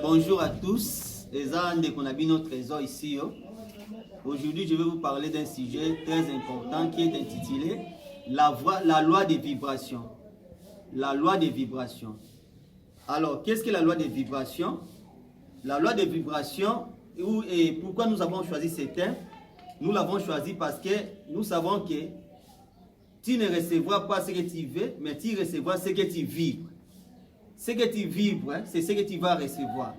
Bonjour à tous, les Andes qu'on a vu notre trésor ici. Aujourd'hui, je vais vous parler d'un sujet très important qui est intitulé la loi des vibrations. La loi des vibrations. Alors, qu'est-ce que la loi des vibrations? La loi des vibrations, et pourquoi nous avons choisi ce thème? Nous l'avons choisi parce que nous savons que tu ne recevras pas ce que tu veux, mais tu recevras ce que tu vibres. Ce que tu vibres, c'est ce que tu vas recevoir.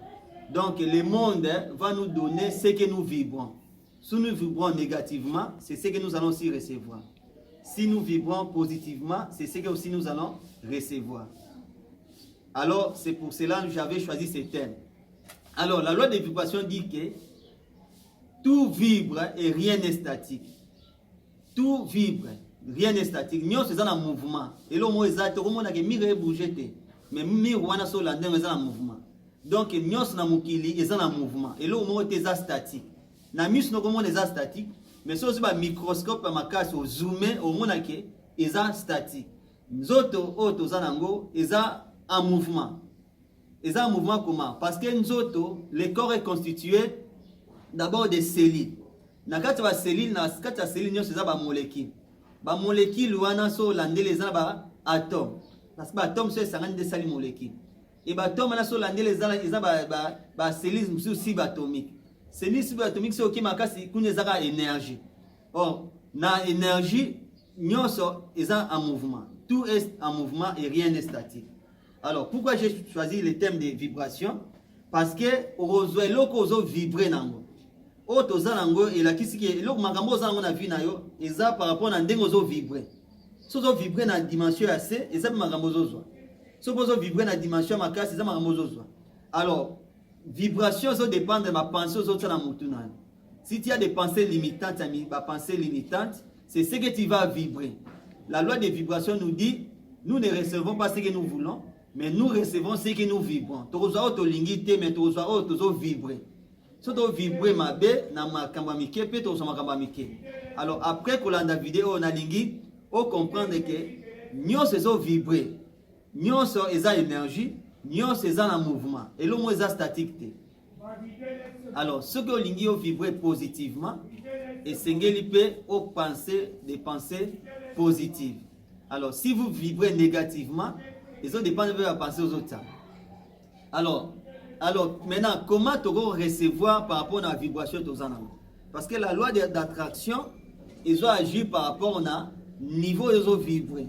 Donc, le monde va nous donner ce que nous vibrons. Si nous vibrons négativement, c'est ce que nous allons aussi recevoir. Si nous vibrons positivement, c'est ce que aussi nous allons recevoir. Alors, c'est pour cela que j'avais choisi ce thème. Alors, la loi des vibrations dit que tout vibre et rien n'est statique. Tout vibre, rien n'est statique. Nous sommes en mouvement. Et là, nous sommes bouger. Mais nous sommes en mouvement. Donc, nous sommes en mouvement. Et là, nous sommes statique. Nous sommes statique. Mais si on a un microscope, on zoome, on voit que c'est statique. Nous sommes en mouvement. Ils sont en mouvement comment? Parce que nous autres, le corps est constitué d'abord des cellules. Dans les cellules, nous avons des molécules. Les molécules, nous avons des atomes. Parce que les atomes sont des molécules. Et les atomes, nous avons des cellules subatomiques. Les cellules subatomiques, c'est une énergie. Or, dans l'énergie, nous sommes en mouvement. Tout est en mouvement et rien n'est statique. Alors, pourquoi j'ai choisi le thème des vibrations? Parce que on vibrer nango. Otoza nango et la kisiki et loko makambo za na vie na yo eza par rapport na ndengo zo vibrer. So zo vibrer na dimension assez eza makambo zo zo. So zo vibrer na dimension makasi eza makambo zo zo. Alors, vibration zo dépend de ma pensée zo na mutu na. Si tu as des pensées limitantes, c'est ce que tu vas vibrer. La loi des vibrations nous dit nous ne recevons pas ce que nous voulons. Mais nous recevons ce que nous vibrons. Tu as l'ingité, mais tu as vibrer. Si tu as vibrer ma bé, na ma kambamike, puis tu as ma kambamike. Alors après que la vidéo on a l'ingit, on comprend que nous sommes vibrer. Nous sommes énergie, nous sommes en mouvement. Et l'homme est statique. Alors ce que l'ingit on vibrer positivement, et c'est peut penser des pensées positives. Alors si vous vibrez négativement, ils ont dépend de la pensée aux autres. Alors maintenant, comment tu vas recevoir par rapport à la vibration de ton âme? Parce que la loi d'attraction, ils ont agi par rapport au niveau où ils ont vibré.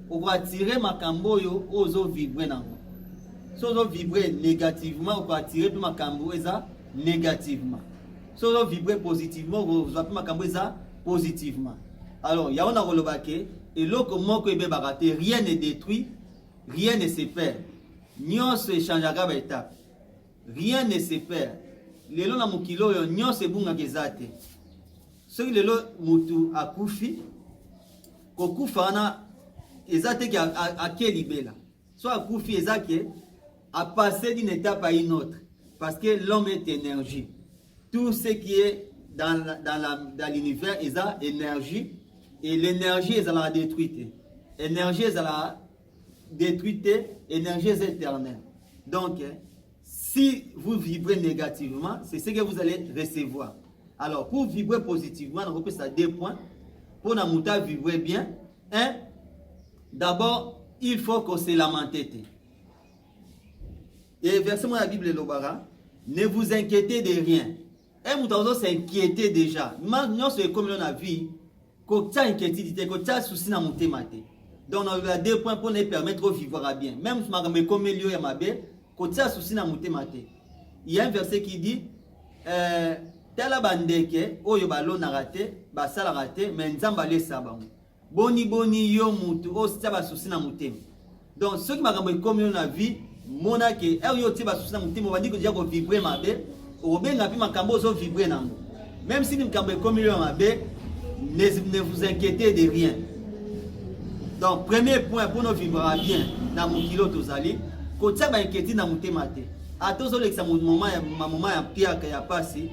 On va attirer ma cambo aux ont vibré. Si ils ont vibré négativement, on va attirer ma cambo négativement. Si ils ont vibré positivement, on va attirer ma cambo positivement. Alors, il y a un relobake, et là, comment rien n'est détruit. Rien ne se perd. Nyon se changera étape. Rien ne se perd. Lelo na mukilo yo nyon se bunga gezate. Ce que lelo mutu akufi kokufa na ezate ki a kelibela. Soit akufi ezake a passer d'une étape à une autre parce que l'homme est énergie. Tout ce qui est dans l'univers est énergie et l'énergie est la détruite. Énergie est la détruite, énergie éternelle. Donc, si vous vibrez négativement, c'est ce que vous allez recevoir. Alors, pour vibrer positivement, on peut ça deux points. Pour la mouta vibrer bien, d'abord, il faut qu'on se lamente. Et verset moi la Bible l'obara, ne vous inquiétez de rien. Et mouta s'inquiéter déjà. Nous sommes comme dans la vie, quand tu as inquiétude, quand tu as souci dans mon thème. Donc, on a deux points pour nous permettre de vivre bien. Même si je me comme milieu et ma bé, quand tu as souci dans mon thème, il y a un verset qui dit Tela bandeke, oyo balo na raté, basala raté, mais nzamba le sabam. Boni yo mutu, o saba souci dans mon thème. Donc, ceux qui m'ont comme dans la vie, mona ke, yo tiba souci dans mon thème, on va dire que j'ai vibrer ma bé, au ben la pi ma kambo zo vibrer nango. Même si nous kambo comme milieu ma bé, ne vous inquiétez de rien. Donc, premier point pour nous vivre bien dans mon kilo tozali, quand tu as inquiété dans mon thème, à tous les que moment ya pire que ya passé,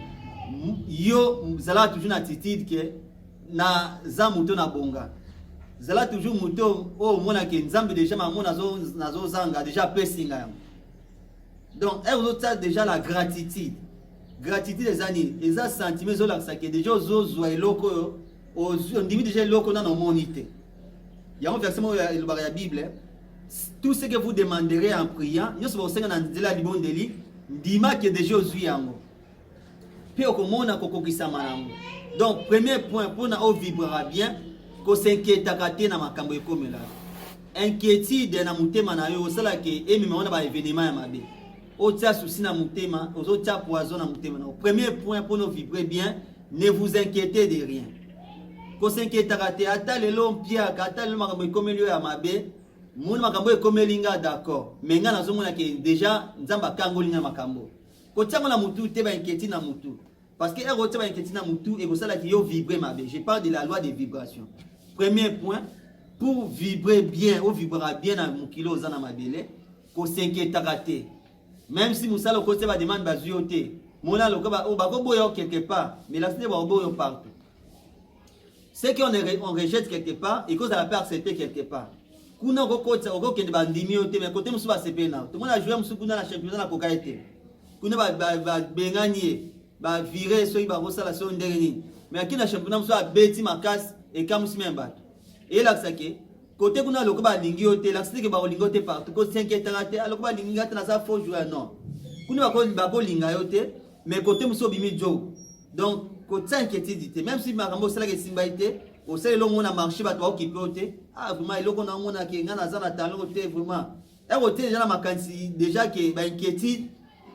yo zala toujours une attitude que na zamuto na bonga. Zala toujours muto oh mona ke nzambe déjà ma mona zo zanga déjà pesinga. Donc elle a déjà la gratitude. Gratitude des années, les sentiments que déjà aux eloko on dit déjà eloko dans nos monités. Il y a un verset dans la Bible, tout ce que vous demanderez en priant, nous sommes au Seigneur dans la libon de lui, dima que déjà aux yango. Puis au komona kokokisa manango. Donc premier point pour na vibrera bien, ko s'inquiète kate na makambo ekomela. Inquiétude na mutema na yo sala ke emi mona ba événement ya mabe. Otia souci na mutema, ozotia poison na mutema. Premier point pour nous vibrer bien, ne vous inquiétez de rien. Ko s'inquiète kate ata lelo mpia kata lelo makambo ekomeli ya mabe, mon makambo ekomeli nga d'accord. Mais nga nazomona ke déjà nzamba kangoli na makambo. Ko tia na mutu te ba inquiétude na mutu. Parce que elle retient inquiétude na mutu et ko sala ki yo vibrer mabe. Je parle de la loi des vibrations. Premier point, pour vibrer bien, ou vibrera bien dans mon kilo zana mabele, ko s'inquiète kate. Même si Moussa le côté va demander bazuyoté, mona le koba o bako boyo quelque part, mais la cité va boyo partout. C'est qu'on rejette quelque part et qu'on a pas accepté quelque part. Kuna ko côté o ko kende bandimi yoté mais côté musu ba sepena. Tout le monde a joué musu kuna na championnat na kokaete. Kuna ba benganie, ba virer so iba rosala so ndengeni. Mais akina championnat musu a beti makas et kamusi memba. Et là ça que côté kuna loko ba lingi yote la cité que ba lingi yote partout ko 5 états aloko ba lingi ngata na ça faut jouer non kuna ba ko linga yote mais côté muso bimi jo donc côté inquiétude même si makambo sala ke simba ite au sel lo mona marché ba to occupé yote ah vraiment iloko na mona ke ngana za na talon yote vraiment et côté déjà na makansi déjà que ba inquiétude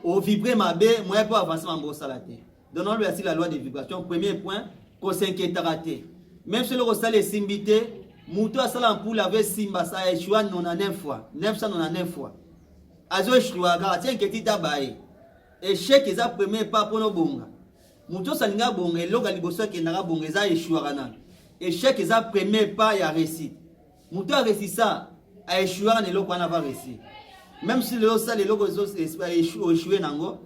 au vibrer mabe moi pour avancer mambo sala te donnons-lui ainsi la loi des vibrations. Premier point ko s'inquiète raté même si le rosale simbité Moutou a sala pour laver simba ça a échoué 99 fois 999 fois azo échoué ga tiens que tita baé échec eza premier pas pour no bonga Moutou salinga bonga eloga liboso ke ndanga bonga eza échoué kana échec eza premier pas ya réussite Moutou a réussi ça a échoué na eloko na va réussir même si le sala eloko zo échoué nango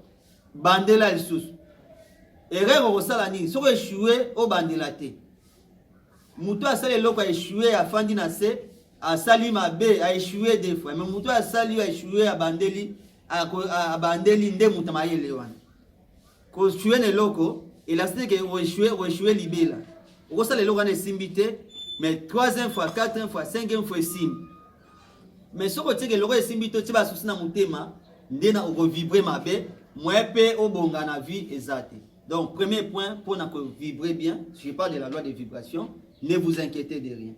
bandela lisusu erreur au sala ni so échoué au bandela te Moutou a sali loko a échoué à fandi na se a sali mabe a échoué deux fois mais Moutou a sali a échoué à bandeli a bandeli nde mutama yele wana ko échoué ne loko et la c'est que o échoué libela o sali loko na simbité mais troisième fois quatrième fois cinquième fois sim mais ce côté que loko simbito ti ba souci na mutema nde na o vibrer mabe moepe o bonga na vie exacte. Donc premier point pour na vibrer bien, je parle de la loi des vibrations. Ne vous inquiétez de rien.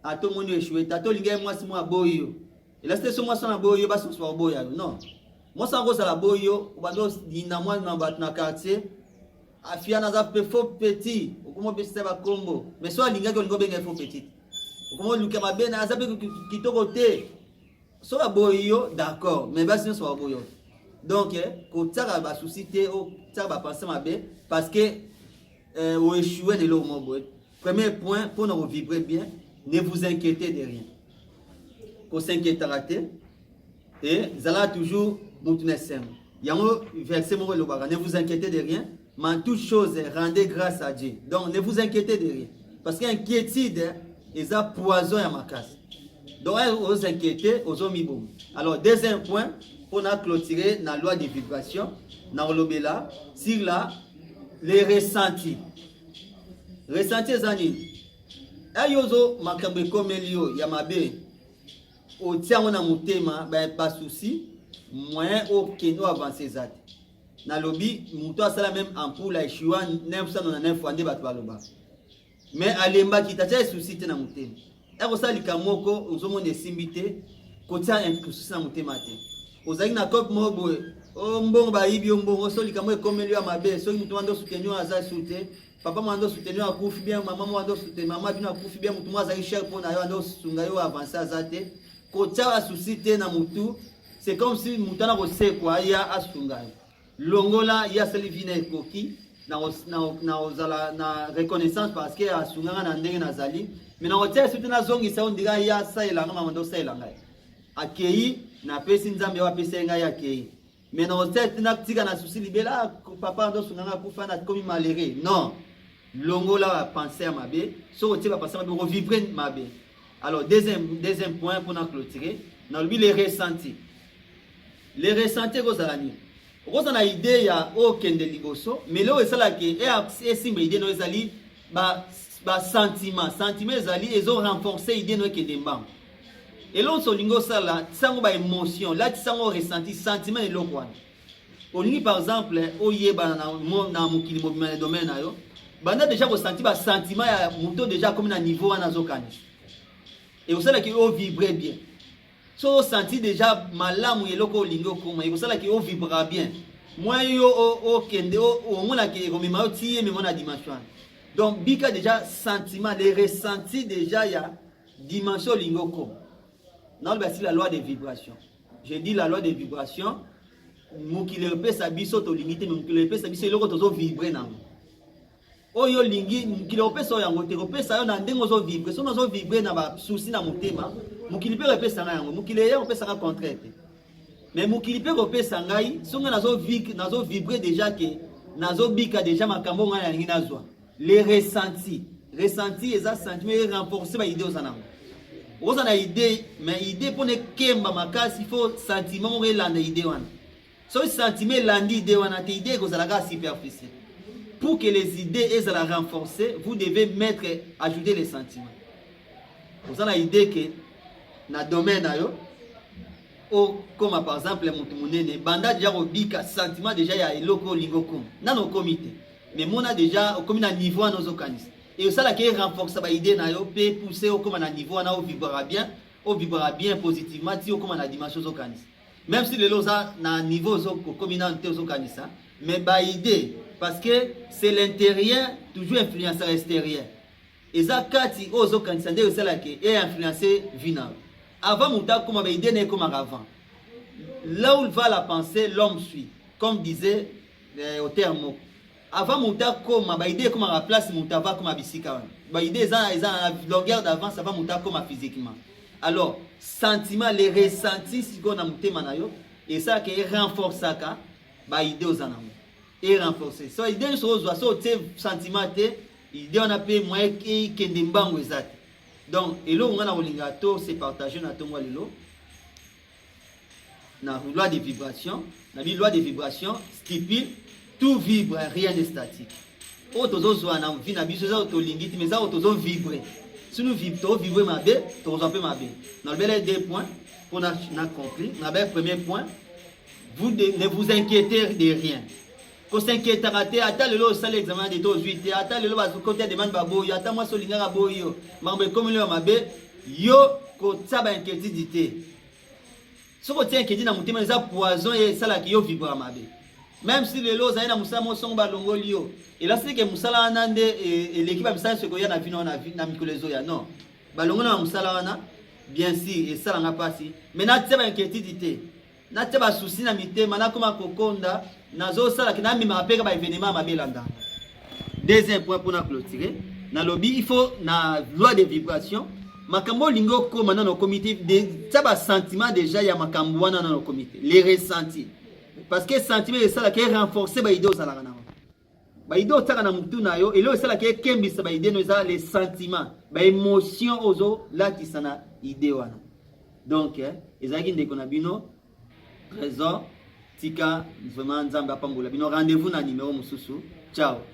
A tout le monde échoué. Tato lingé moi si moi boyo. Et là c'est sur moi sans la boyo, bas sur boyo. Non. Moi sans rose à la boyo, on va donc dina moi dans na quartier. Afia na za faux petit. Comment peut se ba combo. Mais soit lingé ko ngobe ngé faux petit. Comment luka mabe na za pe kitoko te. Soit la boyo, d'accord, mais bas sur boyo. Donc ko tsara ba susciter o tsara ba penser mabe parce que o échoué de l'eau mo boy. Premier point, pour nous vibrer bien, ne vous inquiétez de rien. Pour s'inquiéter raté, et vous allez toujours monter sem. Il y a un verset, ne vous inquiétez de rien, mais en toute chose, rendez grâce à Dieu. Donc, ne vous inquiétez de rien. Parce qu'inquiétude, ils ont poison à ma casse. Donc, vous inquiétez, aux hommes. Alors, deuxième point, pour nous clôturer dans la loi des vibrations, dans le là, sur là, les ressentis. Ressenti zani ayozo makambo komelio ya mabe o tiango na mutema ba pas souci moyen au kendo avancer zati na lobby muto asala même ampoule a échoué 999 fois nde bato baloba mais alemba kitacha souci te na mutema eko sali kamoko ozomone simbité kotia un souci na mutema te ozali na top mobo o mbongo ba yibi mbongo soli kamwe komelio ya mabe soli muto ando soutenir aza soute papa mando soutenir a kufi bien maman mando soutenir maman bino a kufi bien mutu mwaza cher pour na yo ando sunga yo avancer azate ko tia susciter na mutu c'est comme si mutu na ko se kwa ya asunga longola ya selivine koki na ozala na reconnaissance parce que asunga na ndenge na zali mais na hotel surtout na zongi sa ondira ya sa elanga maman ndo sa elanga akei na pesi nzambe wa pesi nga ya akei mais na hotel tina tika na souci libela papa ndo sunga kufa na komi malheureux non longola penser à mabe so tu vas passer à revivre mabe. Alors deuxième point pour nous clôturer dans le les ressentis les ressentis kozalani kozana idée ya okende liboso mais là esala ke e simba idée no ezali ba sentiment ezali ezo renforcer idée no ke demba et l'on solingo sala sango ba émotion là sango ressenti sentiment et lokwana olingi par exemple oyeba na mokili mobima le domaine ayo banda déjà ressenti ba sentiment ya moto déjà comme na niveau wana zokani et osala ki o vibrer bien so senti déjà malamu eloko olingo koma et osala ki o vibra bien moi yo o kende o mona ki ko mima otie mais mona dimension donc bika déjà sentiment les ressentis déjà ya dimension olingo koma non bah c'est la loi des vibrations je dis la loi des vibrations mokile pesa biso to limité mokile pesa biso eloko tozo vibrer nango oyo lingi mokile pesa yango te pesa yo na ndengo zo vibrer so nazo vibrer na ba souci na motema mokile pe pesa na yango mokile ya pesa ka contraire mais mokile pe pesa ngai so nga nazo vibrer déjà que nazo bika déjà makambo nga na lingi nazwa les ressentis eza sentiment renforcer ba idée osanango ozana idée mais idée pour ne kemba makasi il faut sentiment mo relanda idée wana so sentiment landi idée wana te idée kozalaka superficielle pour que les idées elles la renforcer vous devez ajouter les sentiments ozana idée que na domaine ayo comme par exemple mutu munene banda déjà obika sentiment déjà ya eloko lingo kom nano comité mais mona déjà comme na niveau à nos okanis et ça là qui renforce ba idée na yo peut pousser au comme na niveau na o vibrera bien positivement ti au comme na dimension okanis même si les loza na niveau zo communauté zo kanisa mais ba idée parce que c'est l'intérieur toujours influencer l'extérieur et ça kati ozo kanisa nde ça là qui est influencer vina avant muta comme ba idée n'est comme avant là où va la pensée l'homme suit comme disait au terme avant muta comme ba idée comme à place muta va comme bisika ba idée ça na longueur d'avance ça va muta comme physiquement alors sentiment les ressentis si qu'on a mutema na yo et ça qui renforce ça ba idée aux anamo et renforcer so idée so te sentiment te idée on a pe moyen qui kende mbango ezate donc elo ngana olinga to c'est partager na tongo lelo na loi des vibrations na loi des vibrations stipule tout vibre rien n'est statique otozo zo na vie na biso za otolingi mais za otozo vibrer si nous vivons ma bé, tu as ma bé. Dans le deux points, pour n'a compris. Dans le premier point, vous ne vous inquiétez de rien. Quand s'inquiète à attends le lot sale examen de 18, attends le lot à côté demande babo, attends moi solinga boyo, mambe comme le ma bé, yo ko tsaba inquiétude. Ce que tient inquiétude na mutima za poison et sala ki yo vibra ma bé. Même si le lot zaina musamo songa longo lio. Et là c'est que musala anande et l'équipe a musala ce que ya na vino na mikolezo ya non. Balongo na musala wana bien sûr et ça n'a pas si. Mais na tsaba inquiétude. Na tsaba souci na mitema na koma kokonda nazo sala ki na mi mapeka ba événement mabelanda. Deuxième point pour na clôturer. Na lobby il faut na loi de vibration. Makambo lingo koma na no comité de tsaba sentiment déjà ya makambo wana na no comité. Les ressentis. Parce que sentiment est ça qui est renforcé par l'idée au salariat. L'idée au salariat na yo et là c'est là qui est kembi ça l'idée nous a les sentiments, les émotions aux là qui sont na idée wana. Donc ezaki ndeko na bino trésor tika vraiment nzamba pambola bino rendez-vous na numéro mususu. Ciao.